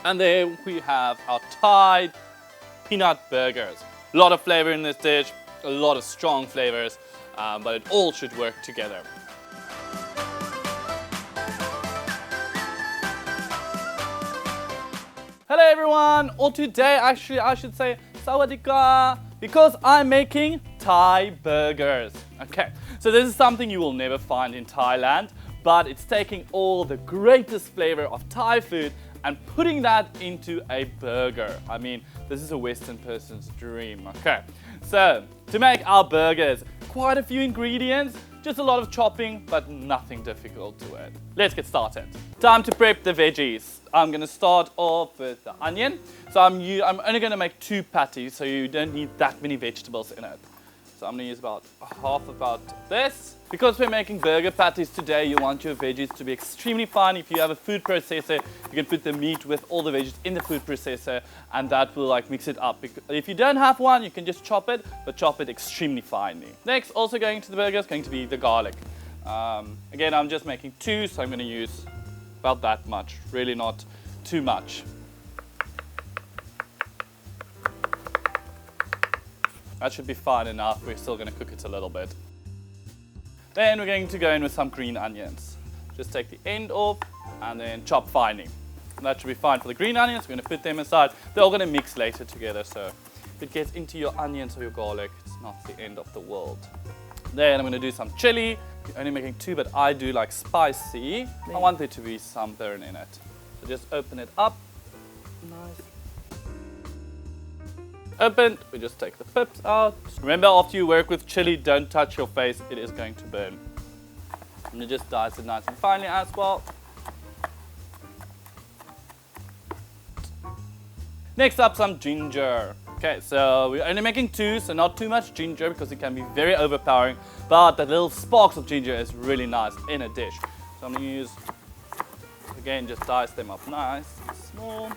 And then we have our Thai peanut burgers. A lot of flavor in this dish, a lot of strong flavors, but it all should work together. Hello everyone, or today actually I should say Sawadee ka, because I'm making Thai burgers. Okay, so this is something you will never find in Thailand, but it's taking all the greatest flavor of Thai food and putting that into a burger. I mean, this is a Western person's dream. Okay, so to make our burgers, quite a few ingredients, just a lot of chopping, but nothing difficult to it. Let's get started. Time to prep the veggies. I'm gonna start off with the onion. So I'm only gonna make 2 patties, so you don't need that many vegetables in it. So I'm gonna use about half about this. Because we're making burger patties today, you want your veggies to be extremely fine. If you have a food processor, you can put the meat with all the veggies in the food processor, and that will like mix it up. If you don't have one, you can just chop it, but chop it extremely finely. Next, also going to the burger is going to be the garlic. Again, I'm just making 2, so I'm gonna use about that much, really not too much. That should be fine enough. We're still going to cook it a little bit. Then we're going to go in with some green onions. Just take the end off and then chop finely. That should be fine for the green onions. We're going to put them aside. They're all going to mix later together, so if it gets into your onions or your garlic, it's not the end of the world. Then I'm going to do some chili. You're only making 2, but I do like spicy. I want there to be some burn in it. So just open it up. Nice. Opened, we just take the pips out. Remember, after you work with chili, don't touch your face, it is going to burn. I'm gonna just dice it nice and finely as well. Next up, some ginger. Okay, so we're only making 2, so not too much ginger because it can be very overpowering, but the little sparks of ginger is really nice in a dish. So I'm gonna use, again, just dice them up nice and small.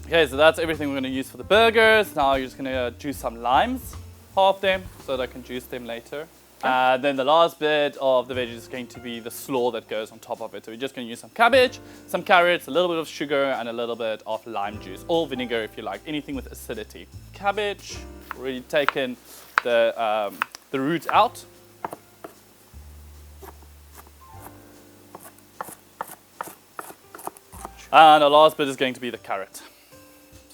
Okay, so that's everything we're going to use for the burgers. Now you're just going to juice some limes, half them, so that I can juice them later. And then the last bit of the veggies is going to be the slaw that goes on top of it. So we're just going to use some cabbage, some carrots, a little bit of sugar, and a little bit of lime juice, or vinegar if you like, anything with acidity. Cabbage, already taken the roots out. And the last bit is going to be the carrot.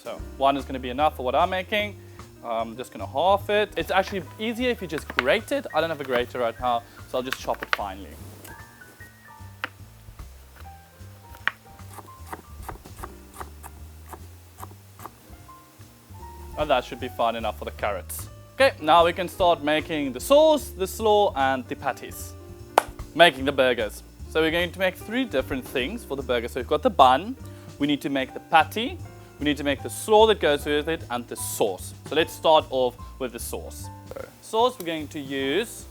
So 1 is going to be enough for what I'm making. I'm just going to half it. It's actually easier if you just grate it. I don't have a grater right now, so I'll just chop it finely. And that should be fine enough for the carrots. Okay, now we can start making the sauce, the slaw, and the patties. Making the burgers. So we're going to make 3 different things for the burger. So we've got the bun, we need to make the patty, we need to make the slaw that goes with it, and the sauce. So let's start off with the sauce. Sauce, we're going to use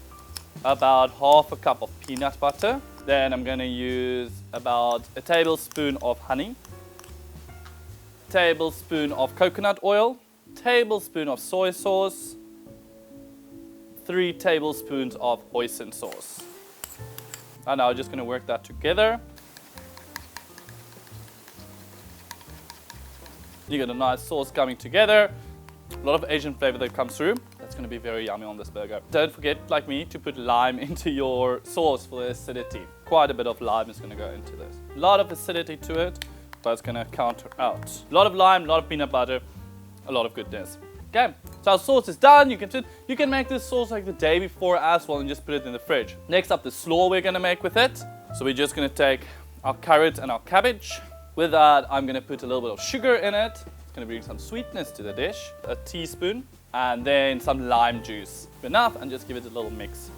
about half a cup of peanut butter. Then I'm going to use about a tablespoon of honey, tablespoon of coconut oil, tablespoon of soy sauce, 3 tablespoons of hoisin sauce. And now we're just going to work that together. You get a nice sauce coming together. A lot of Asian flavor that comes through. That's going to be very yummy on this burger. Don't forget, like me, to put lime into your sauce for the acidity. Quite a bit of lime is going to go into this. A lot of acidity to it, but it's going to counter out. A lot of lime, a lot of peanut butter, a lot of goodness. Okay, so our sauce is done. You can make this sauce like the day before as well and just put it in the fridge. Next up, the slaw we're going to make with it. So we're just going to take our carrot and our cabbage. With that, I'm going to put a little bit of sugar in it. It's going to bring some sweetness to the dish. A teaspoon. And then some lime juice. Enough, and just give it a little mix.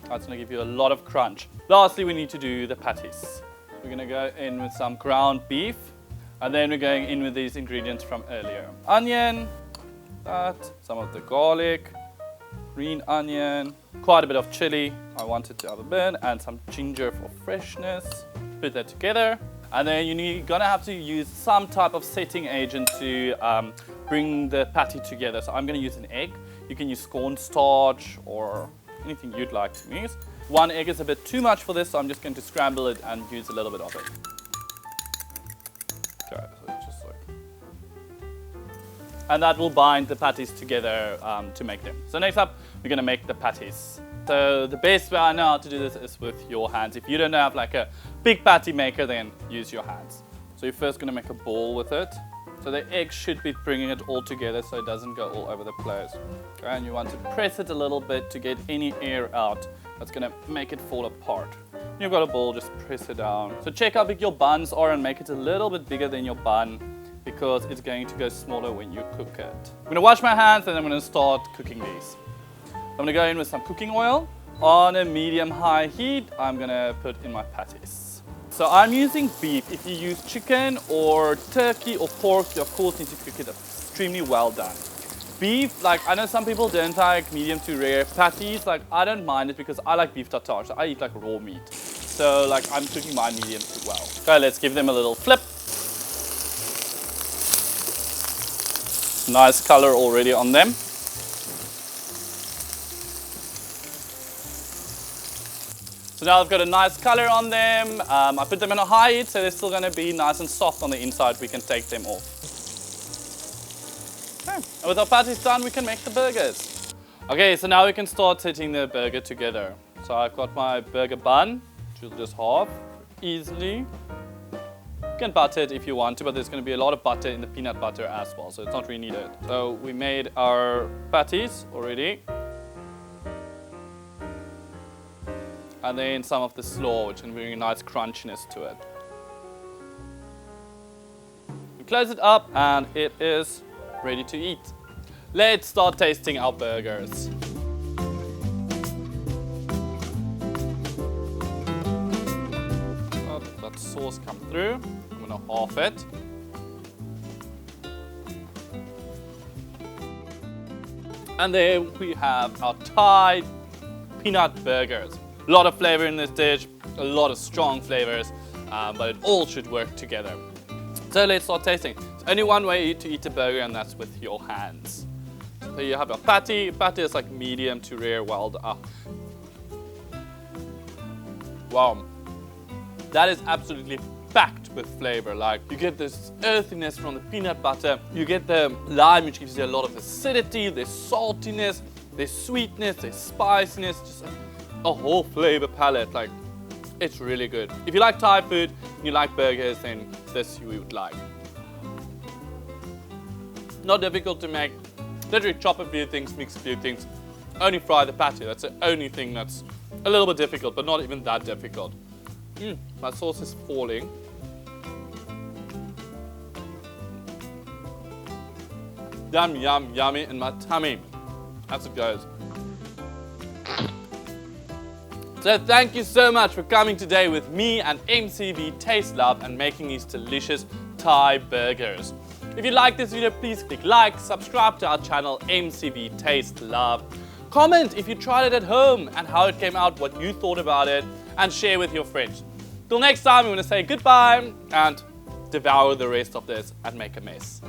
That's going to give you a lot of crunch. Lastly, we need to do the patties. We're going to go in with some ground beef. And then we're going in with these ingredients from earlier. Onion, some of the garlic, green onion, quite a bit of chili. I want it to have a burn, and some ginger for freshness. Put that together. And then you're gonna have to use some type of setting agent to bring the patty together. So I'm gonna use an egg. You can use cornstarch or anything you'd like to use. 1 egg is a bit too much for this, so I'm just going to scramble it and use a little bit of it. Okay, so just like, and that will bind the patties together to make them. So next up, we're gonna make the patties. So the best way I know how to do this is with your hands. If you don't have like a big patty maker, then use your hands. So you're first gonna make a ball with it. So the egg should be bringing it all together so it doesn't go all over the place. Okay, and you want to press it a little bit to get any air out that's gonna make it fall apart. You've got a ball, just press it down. So check how big your buns are and make it a little bit bigger than your bun because it's going to go smaller when you cook it. I'm gonna wash my hands and I'm gonna start cooking these. I'm gonna go in with some cooking oil. On a medium-high heat, I'm gonna put in my patties. So I'm using beef. If you use chicken or turkey or pork, you of course need to cook it extremely well done. Beef, like I know some people don't like medium to rare patties. Like I don't mind it because I like beef tartare. So I eat like raw meat. So like I'm cooking mine medium to well. Okay, let's give them a little flip. Nice color already on them. So now I've got a nice color on them. I put them in a high heat, so they're still going to be nice and soft on the inside. We can take them off. Okay. And with our patties done, we can make the burgers. Okay, so now we can start setting the burger together. So I've got my burger bun, which will just half easily. You can butter it if you want to, but there's going to be a lot of butter in the peanut butter as well, so it's not really needed. So we made our patties already. And then some of the slaw, which can bring a nice crunchiness to it. We close it up and it is ready to eat. Let's start tasting our burgers. Let that sauce come through. I'm gonna half it. And there we have our Thai peanut burgers. A lot of flavor in this dish, a lot of strong flavors, but it all should work together. So let's start tasting. There's only one way to eat a burger, and that's with your hands. So you have a patty. Patty is like medium to rare, well done. Wow, that is absolutely packed with flavor. Like you get this earthiness from the peanut butter. You get the lime, which gives you a lot of acidity. There's saltiness, there's sweetness, there's spiciness. Just a whole flavor palette, like it's really good. If you like Thai food and you like burgers, then this you would like. Not difficult to make. Literally chop a few things, mix a few things. Only fry the patty. That's the only thing that's a little bit difficult, but not even that difficult. My sauce is falling. Yum, yum, yummy in my tummy. That's it, guys. So thank you so much for coming today with me and MCV Taste Love and making these delicious Thai burgers. If you like this video, please click like, subscribe to our channel MCV Taste Love. Comment if you tried it at home and how it came out, what you thought about it, and share with your friends. Till next time, I'm going to say goodbye and devour the rest of this and make a mess.